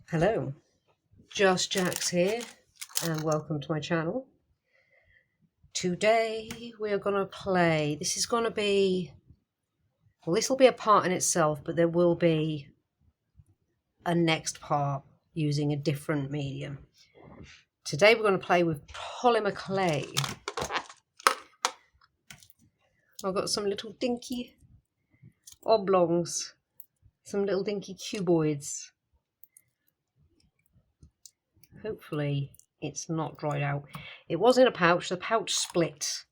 Hello, Just Jax here, and welcome to my channel. Today we are going to play, this will be a part in itself, but there will be a next part using a different medium. Today we're going to play with polymer clay. I've got some little dinky oblongs, some little dinky cuboids. Hopefully it's not dried out. It was in a pouch, the pouch split.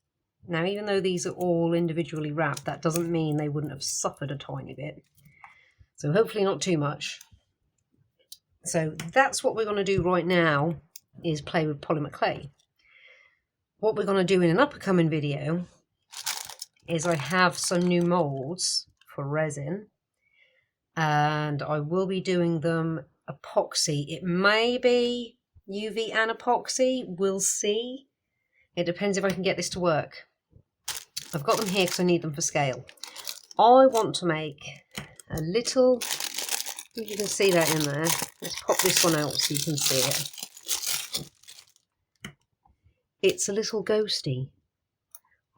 Now, even though these are all individually wrapped, that doesn't mean they wouldn't have suffered a tiny bit. So hopefully not too much. So that's what we're going to do right now, is play with polymer clay. What we're going to do in an upcoming video is I have some new molds for resin, and I will be doing them epoxy. It may be UV and epoxy, we'll see. It depends if I can get this to work. I've got them here because I need them for scale. I want to make a little, if you can see that in there, let's pop this one out so you can see it. It's a little ghosty.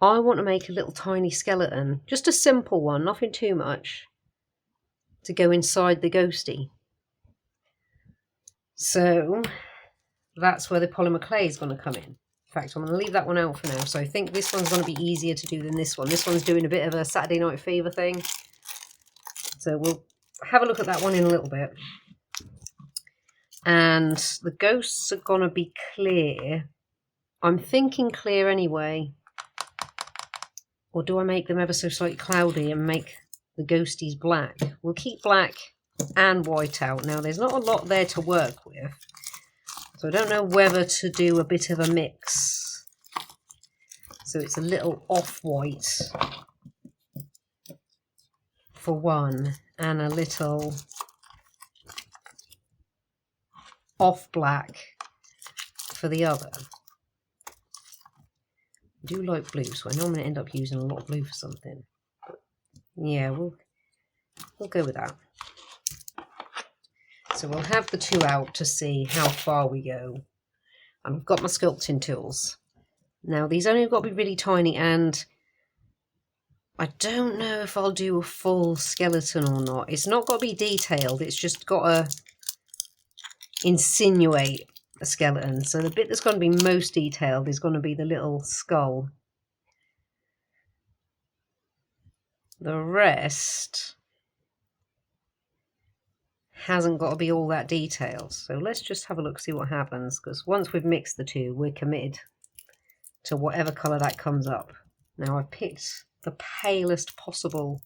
I want to make a little tiny skeleton, just a simple one, nothing too much, to go inside the ghosty. So that's where the polymer clay is going to come in. In fact, I'm going to leave that one out for now. So I think this one's going to be easier to do than this one. This one's doing a bit of a Saturday Night Fever thing. So we'll have a look at that one in a little bit. And the ghosts are going to be clear. I'm thinking clear anyway. Or do I make them ever so slightly cloudy and make the ghosties black? We'll keep black and white out. Now, there's not a lot there to work with. So I don't know whether to do a bit of a mix. So it's a little off-white for one and a little off-black for the other. I do like blue, so I know I'm going to end up using a lot of blue for something. But yeah, we'll go with that. So we'll have the two out to see how far we go. And I've got my sculpting tools. Now, these only have got to be really tiny, and I don't know if I'll do a full skeleton or not. It's not got to be detailed. It's just got to insinuate a skeleton. So the bit that's going to be most detailed is going to be the little skull. The rest hasn't got to be all that detailed. So let's just have a look, see what happens, because once we've mixed the two, we're committed to whatever colour that comes up. Now, I've picked the palest possible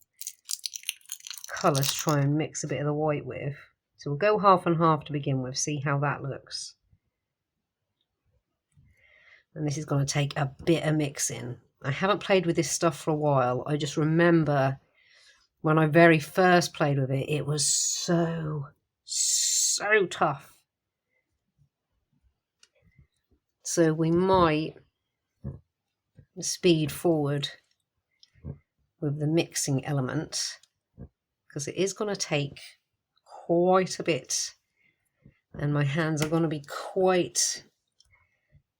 colour to try and mix a bit of the white with. So we'll go half and half to begin with, see how that looks. And this is going to take a bit of mixing. I haven't played with this stuff for a while. I just remember when I very first played with it, it was so tough. So we might speed forward with the mixing element, because it is going to take quite a bit. And my hands are going to be quite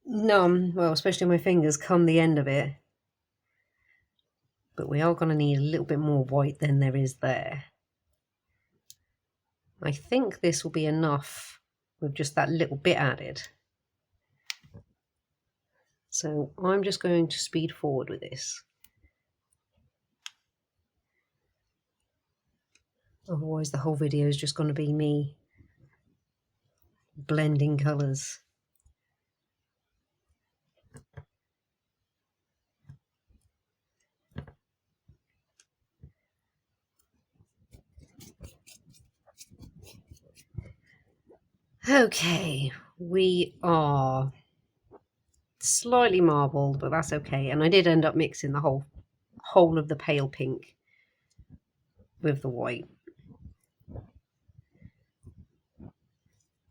numb, well, especially my fingers come the end of it. But we are going to need a little bit more white than there is there. I think this will be enough with just that little bit added. So I'm just going to speed forward with this. Otherwise the whole video is just going to be me blending colours. Okay, we are slightly marbled, but that's okay. And I did end up mixing the whole of the pale pink with the white.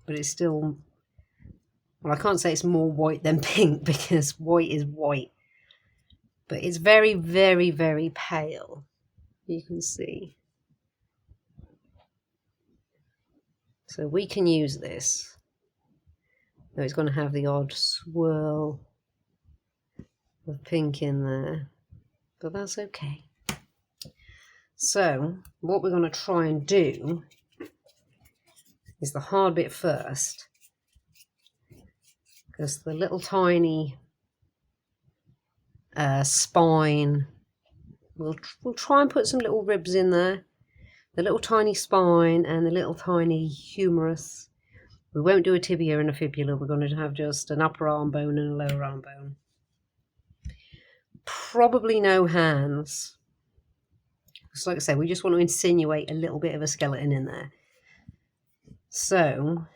But it's still, well, I can't say it's more white than pink because white is white. But it's very, very, very pale. You can see. So we can use this. Though it's going to have the odd swirl of pink in there, but that's okay. So what we're going to try and do is the hard bit first, because the little tiny spine, we'll try and put some little ribs in there, the little tiny spine and the little tiny humerus. We won't do a tibia and a fibula, we're going to have just an upper arm bone and a lower arm bone. Probably no hands. So like I said, we just want to insinuate a little bit of a skeleton in there. So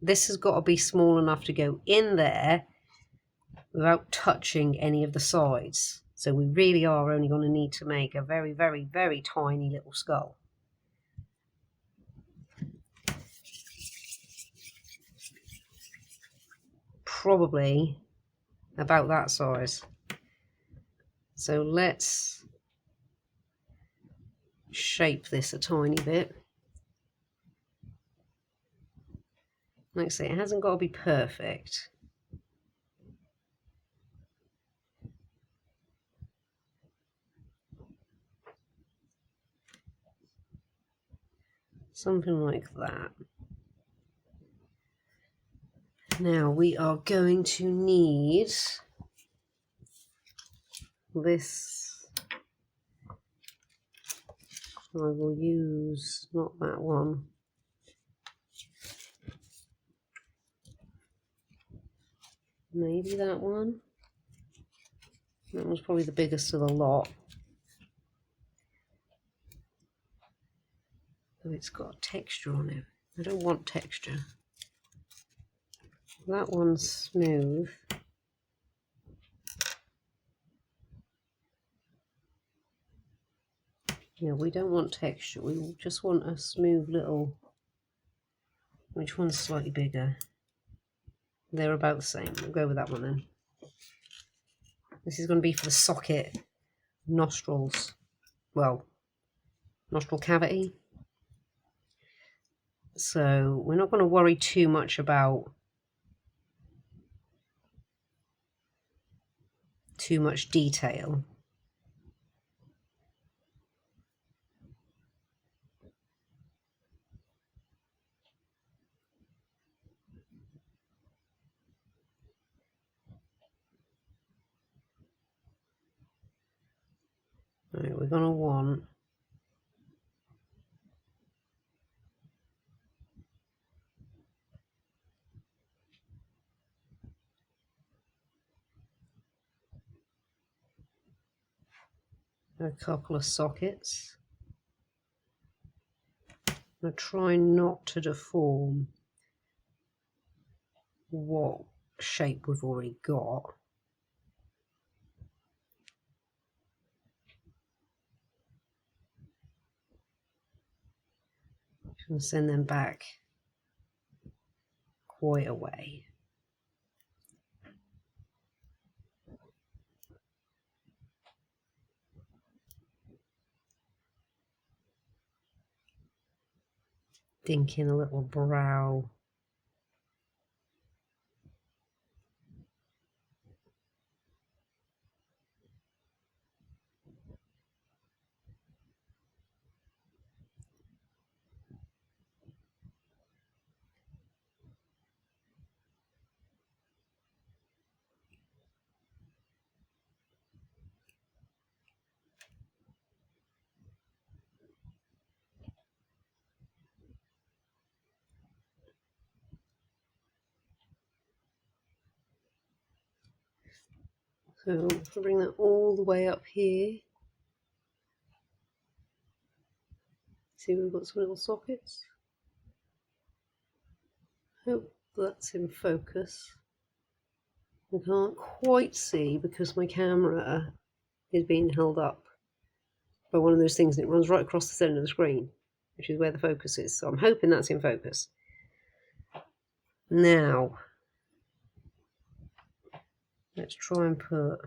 this has got to be small enough to go in there without touching any of the sides. So we really are only going to need to make a very, very, very tiny little skull. Probably about that size. So let's shape this a tiny bit. Like I say, it hasn't got to be perfect. Something like that. Now we are going to need this. I will use not that one. Maybe that one. That was probably the biggest of the lot. Oh, it's got texture on it. I don't want texture. That one's smooth. Yeah, we don't want texture. We just want a smooth little... Which one's slightly bigger? They're about the same. We'll go with that one then. This is going to be for the socket nostrils. Well, nostril cavity. So we're not going to worry too much about too much detail. Right, we're going to want a couple of sockets. I'm going to try not to deform what shape we've already got. I'm going to send them back quite a way. Thinking a little brow. So if I bring that all the way up here, see we've got some little sockets. Hope that's in focus. I can't quite see because my camera is being held up by one of those things and it runs right across the centre of the screen, which is where the focus is. So I'm hoping that's in focus. Now, let's try and put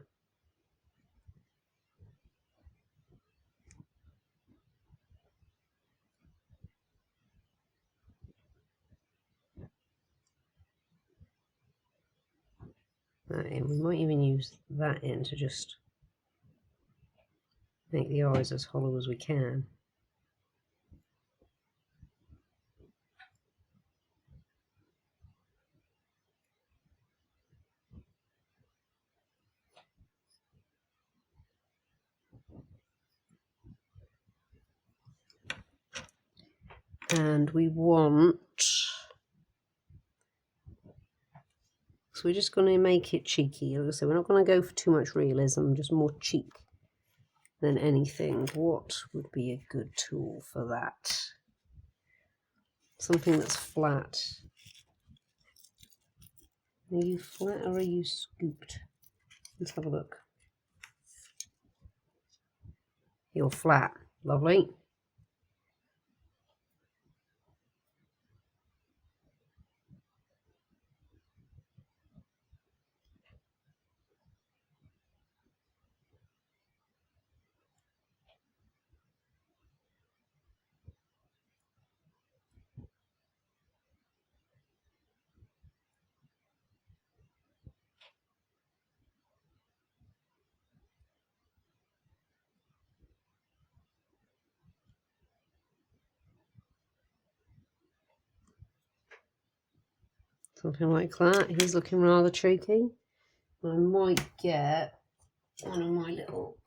that in. We might even use that in to just make the eyes as hollow as we can. And we want, so we're just going to make it cheeky. So we're not going to go for too much realism, just more cheek than anything. What would be a good tool for that? Something that's flat. Are you flat or are you scooped? Let's have a look. You're flat. Lovely. Something like that. He's looking rather cheeky. I might get one of my little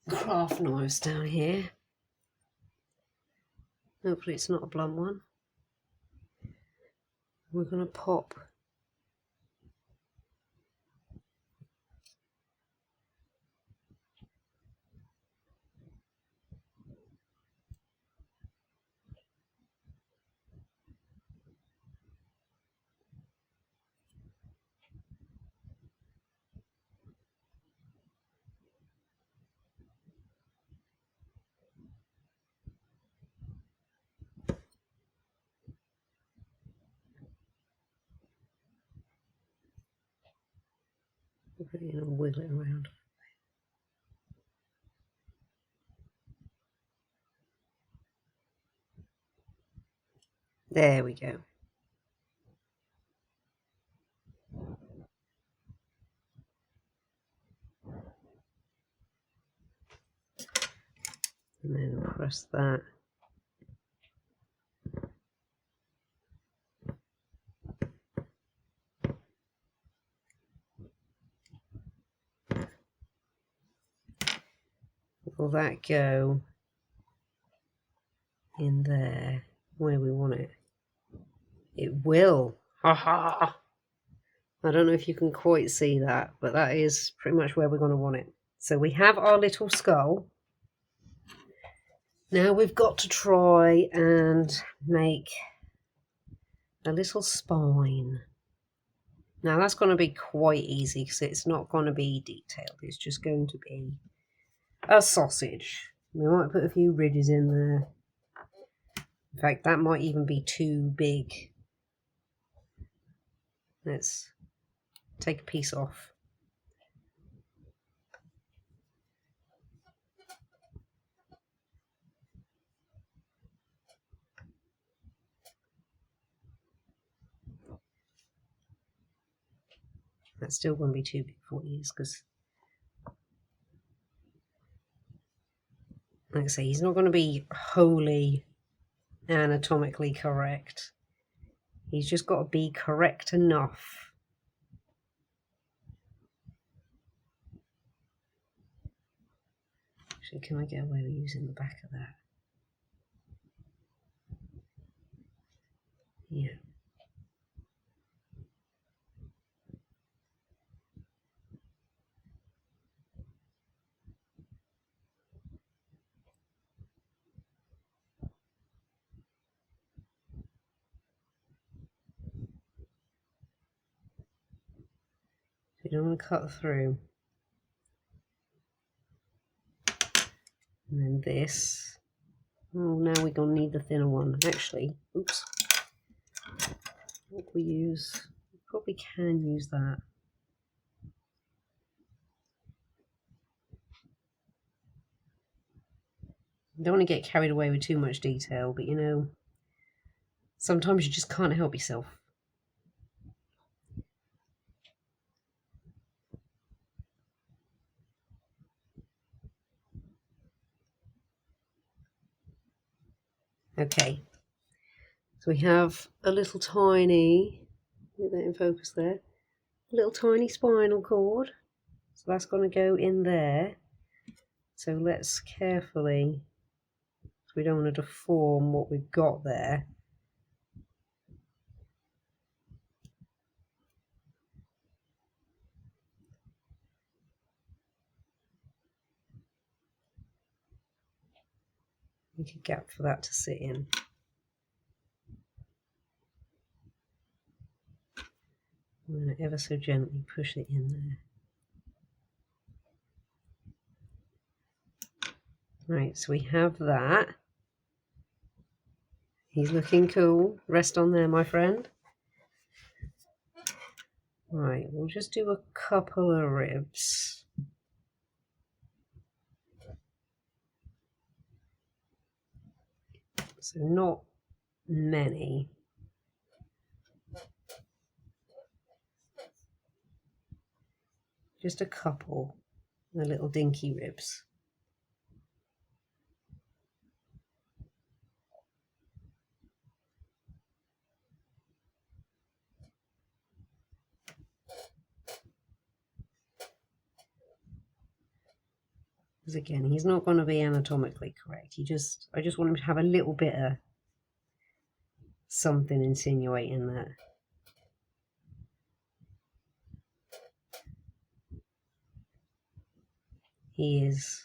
craft knives down here. Hopefully it's not a blunt one. We're going to pop and wiggle it around. There we go. And then press that. Will that go in there where we want it? It will. Ha ha! I don't know if you can quite see that, but that is pretty much where we're going to want it. So we have our little skull. Now we've got to try and make a little spine. Now that's going to be quite easy because it's not going to be detailed. It's just going to be a sausage. We might put a few ridges in there. In fact, that might even be too big. Let's take a piece off. That's still going to be too big for these because, like I say, he's not going to be wholly anatomically correct. He's just got to be correct enough. Actually, can I get away with using the back of that? Yeah. You don't want to cut through. And then this. Oh, now we're going to need the thinner one. Actually, oops. What we use? We probably can use that. Don't want to get carried away with too much detail, but you know, sometimes you just can't help yourself. Okay, so we have a little tiny, get that in focus there, a little tiny spinal cord. So that's going to go in there. So let's carefully, so we don't want to deform what we've got there. Make a gap for that to sit in. I'm going to ever so gently push it in there. Right, so we have that. He's looking cool. Rest on there, my friend. Right, we'll just do a couple of ribs. So not many. Just a couple, the little dinky ribs. Because again, he's not going to be anatomically correct. I just want him to have a little bit of something insinuating that. He is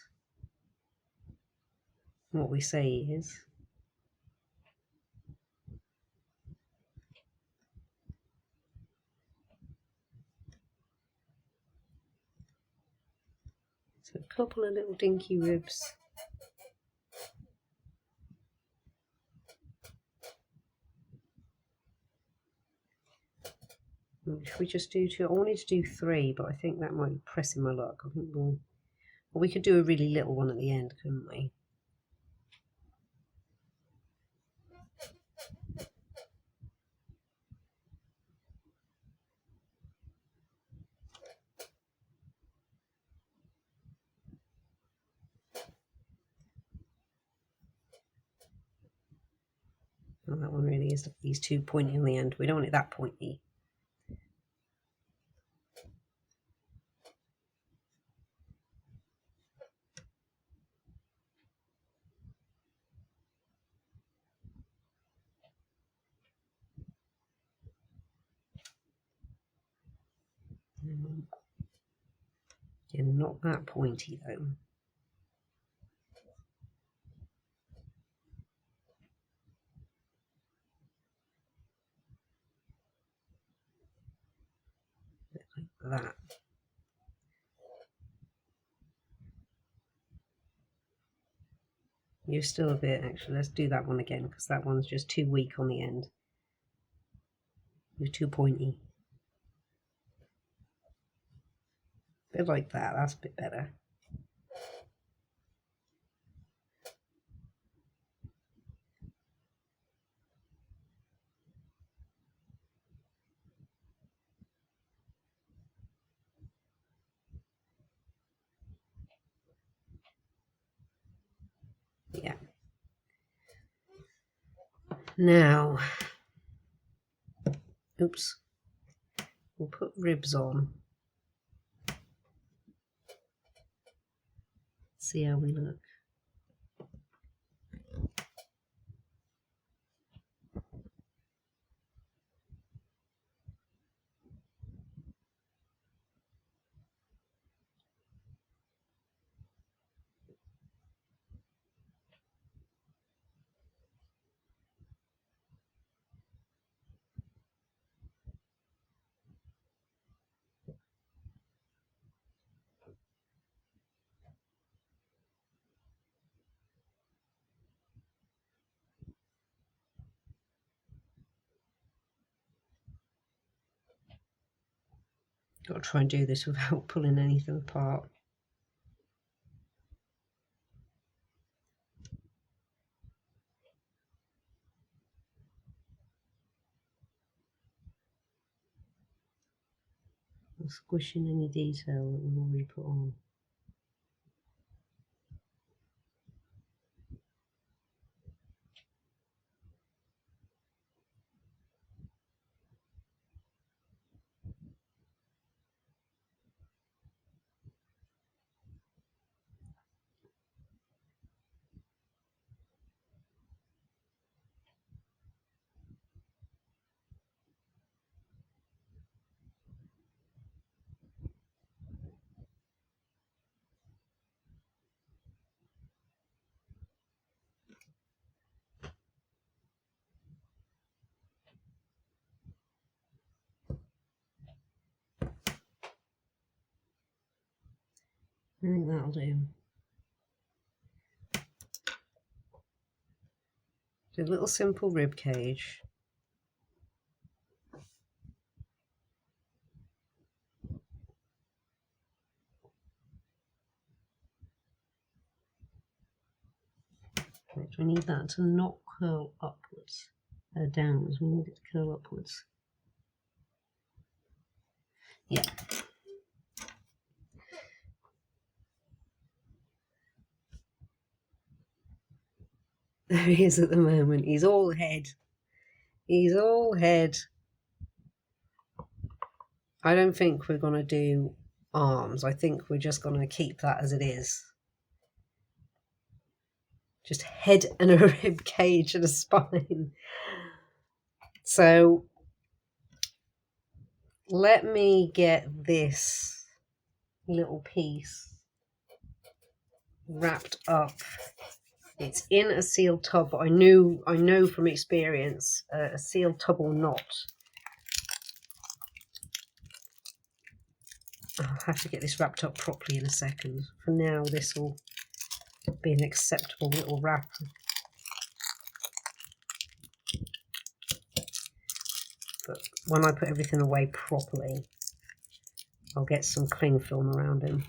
what we say he is. So a couple of little dinky ribs. Should we just do two? I wanted to do three, but I think that might be pressing my luck. I think well, we could do a really little one at the end, couldn't we? Oh, that one really is. He's too pointy on the end. We don't want it that pointy. Yeah, not that pointy though. Like that. You're still a bit, actually, let's do that one again, because that one's just too weak on the end. You're too pointy. A bit like that, that's a bit better. Yeah. Now, oops, we'll put ribs on. See how we look. Got to try and do this without pulling anything apart. Not squishing any detail that we've already put on. I think that'll do. So a little simple rib cage. We need that to not curl upwards, downwards. We need it to curl upwards. Yeah. There he is at the moment. He's all head. He's all head. I don't think we're going to do arms. I think we're just going to keep that as it is. Just head and a rib cage and a spine. So let me get this little piece wrapped up. It's in a sealed tub, but I know from experience a sealed tub will not. I'll have to get this wrapped up properly in a second. For now, this will be an acceptable little wrap. But when I put everything away properly, I'll get some cling film around him.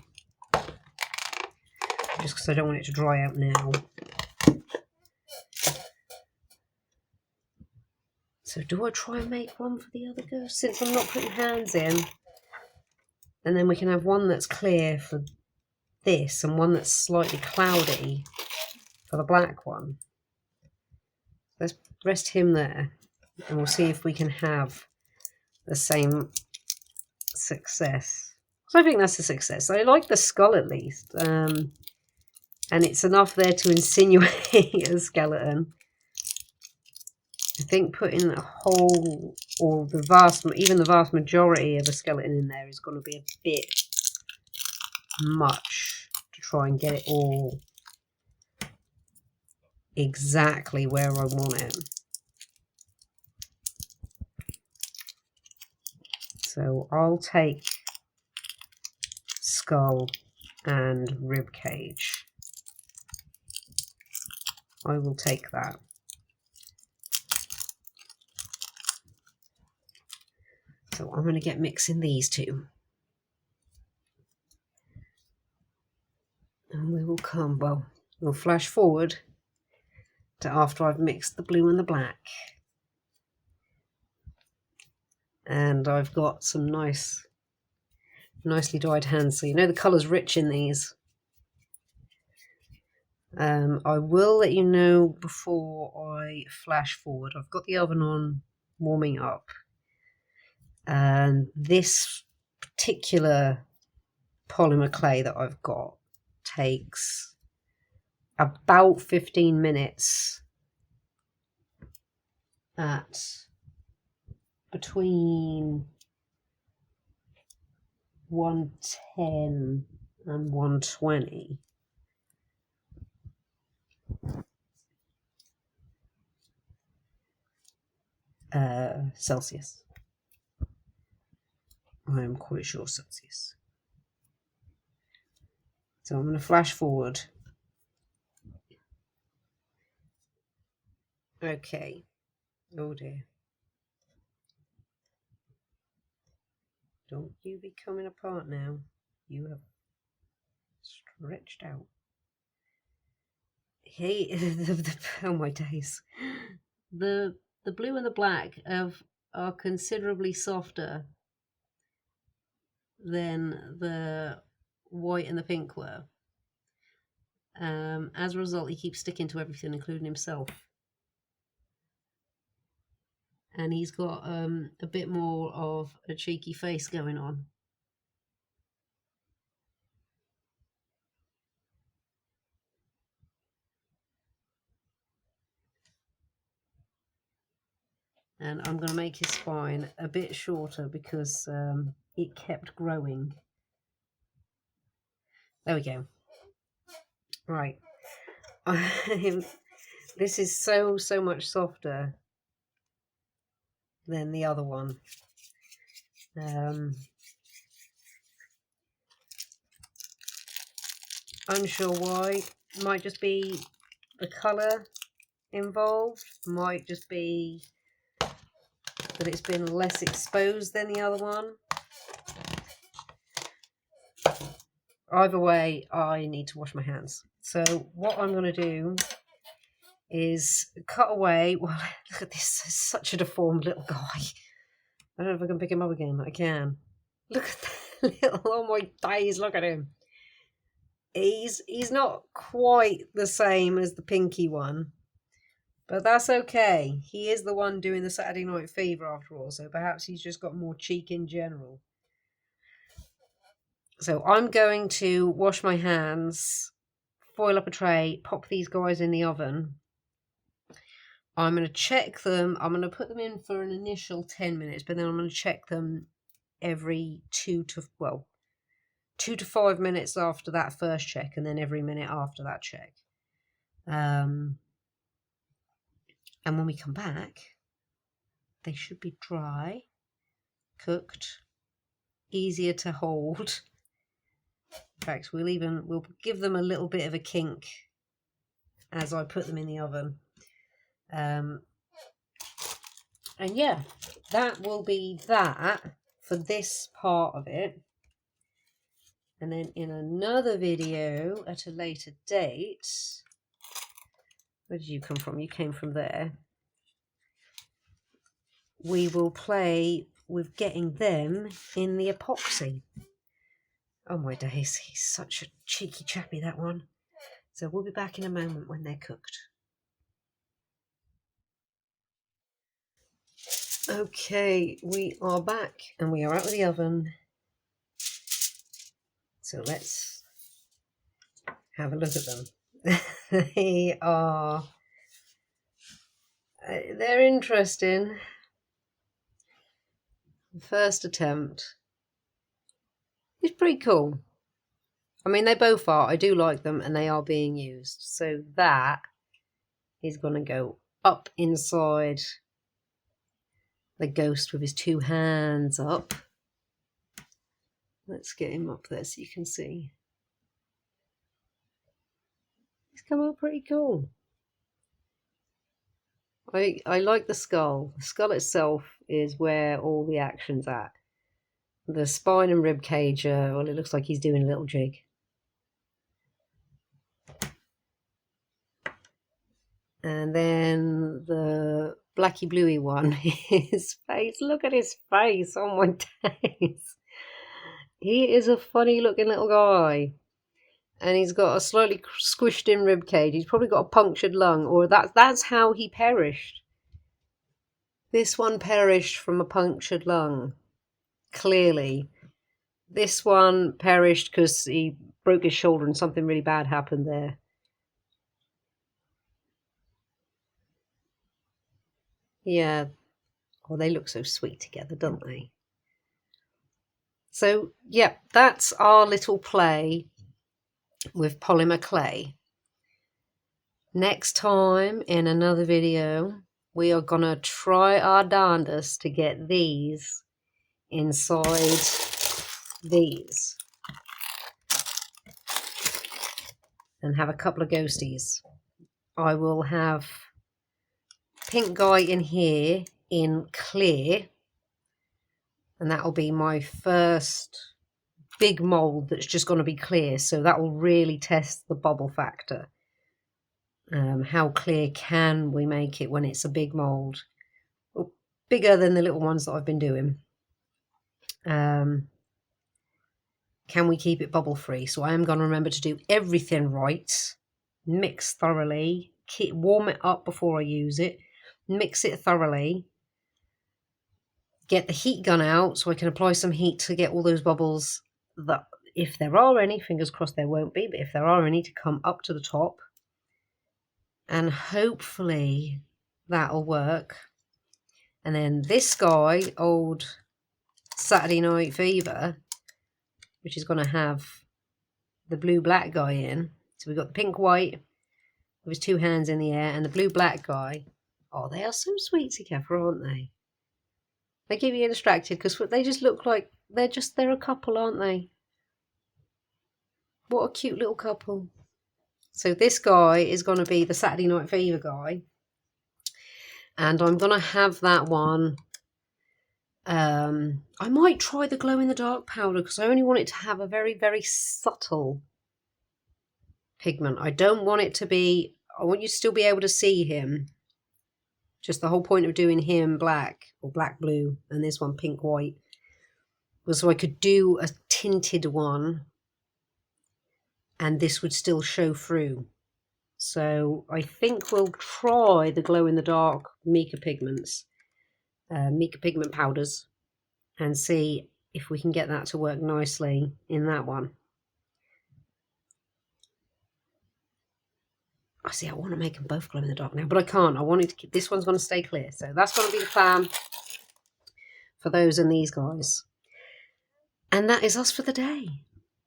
Just because I don't want it to dry out now. So do I try and make one for the other ghost since I'm not putting hands in? And then we can have one that's clear for this and one that's slightly cloudy for the black one. Let's rest him there and we'll see if we can have the same success. So I think that's a success. I like the skull at least. And it's enough there to insinuate a skeleton. I think putting a whole, or even the vast majority of a skeleton in there is going to be a bit much to try and get it all exactly where I want it. So I'll take skull and rib cage. I will take that. So I'm going to get mixing these two. And we will come, well, we'll flash forward to after I've mixed the blue and the black. And I've got some nicely dyed hands. So you know the colour's rich in these. I will let you know before I flash forward. I've got the oven on, warming up. And this particular polymer clay that I've got takes about 15 minutes at between 110 and 120. Celsius. I am quite sure Celsius. So I'm going to flash forward. Okay. Oh dear. Don't you be coming apart now. You have stretched out. Hey, oh my days. The blue and the black are considerably softer than the white and the pink were. As a result, he keeps sticking to everything, including himself. And he's got a bit more of a cheeky face going on. And I'm going to make his spine a bit shorter because it kept growing. There we go. Right. This is so much softer than the other one. Unsure why. Might just be the colour involved. Might just be that it's been less exposed than the other one. Either way, I need to wash my hands. So what I'm going to do is cut away. Well, look at this. He's such a deformed little guy. I don't know if I can pick him up again. I can. Look at that little, oh my days, look at him. He's not quite the same as the pinky one, but that's okay. He is the one doing the Saturday Night Fever after all, so perhaps he's just got more cheek in general. So I'm going to wash my hands, foil up a tray, pop these guys in the oven. I'm going to check them. I'm going to put them in for an initial 10 minutes, but then I'm going to check them every 2 to 5 minutes after that first check, and then every minute after that check. And when we come back, they should be dry, cooked, easier to hold. In fact, we'll give them a little bit of a kink as I put them in the oven. And yeah, that will be that for this part of it. And then in another video at a later date, where did you come from? You came from there. We will play with getting them in the epoxy. Oh my days, he's such a cheeky chappy, that one. So we'll be back in a moment when they're cooked. Okay, we are back and we are out of the oven. So let's have a look at them. They're interesting. The first attempt is pretty cool. I mean, they both are. I do like them and they are being used. So that is going to go up inside the ghost with his 2 hands up. Let's get him up there so you can see. He's come out pretty cool. I like the skull. The skull itself is where all the action's at. The spine and rib cage, well, it looks like he's doing a little jig. And then the blacky bluey one, his face. Look at his face. Oh my days. He is a funny looking little guy. And he's got a slightly squished in rib cage. He's probably got a punctured lung, or that's how he perished. This one perished from a punctured lung. Clearly. This one perished because he broke his shoulder and something really bad happened there. Yeah. Oh, they look so sweet together, don't they? So, yeah, that's our little play with polymer clay. Next time in another video, we are going to try our darndest to get these inside these and have a couple of ghosties. I will have pink guy in here in clear, and that will be my first big mold that's just going to be clear, so that will really test the bubble factor. How clear can we make it when it's a big mold? Well, bigger than the little ones that I've been doing. Can we keep it bubble free? So I am going to remember to do everything right, mix thoroughly, warm it up before I use it, mix it thoroughly, get the heat gun out so I can apply some heat to get all those bubbles, that if there are any, fingers crossed there won't be, but if there are any, to come up to the top. And hopefully that'll work. And then this guy, old Saturday Night Fever, which is going to have the blue-black guy in. So we've got the pink-white with his 2 hands in the air, and the blue-black guy. Oh, they are so sweet together, aren't they? They keep you distracted because they just look like they're a couple, aren't they? What a cute little couple. So this guy is going to be the Saturday Night Fever guy. And I'm going to have that one. I might try the glow in the dark powder because I only want it to have a very, very subtle pigment. I don't want it to be, I want you to still be able to see him. Just the whole point of doing him black or black blue and this one pink white was so I could do a tinted one and this would still show through. So I think we'll try the glow in the dark mica pigments, mica pigment powders, and see if we can get that to work nicely in that one. I see, I want to make them both glow in the dark now, but I can't. I wanted to keep, this one's going to stay clear. So that's going to be the plan for those and these guys. And that is us for the day.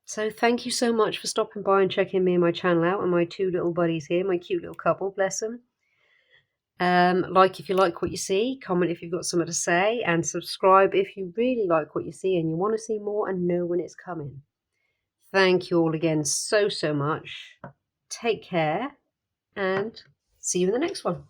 So thank you so much for stopping by and checking me and my channel out and my two little buddies here, my cute little couple, bless them. Like if you like what you see, comment if you've got something to say, and subscribe if you really like what you see and you want to see more and know when it's coming. Thank you all again so much. Take care and see you in the next one.